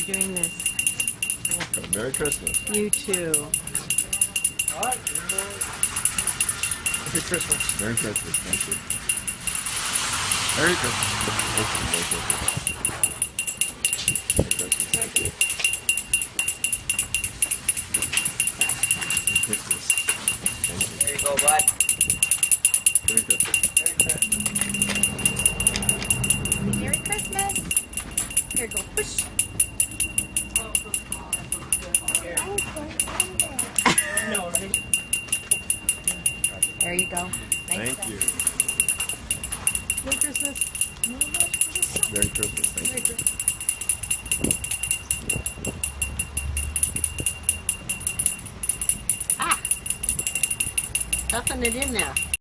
for doing this. Welcome. Merry Christmas. You too. All right. Merry Christmas. Merry Christmas. Thank you. Merry Christmas. Merry Christmas. Thank you. Merry Christmas. Thank you. There you go, bud. Merry Christmas. Merry Christmas. Here, go push. No, right? There you go. Nice Thank stuff. you. Merry Christmas. Merry Christmas. Thank you. Merry Christmas. Stuffing it in there.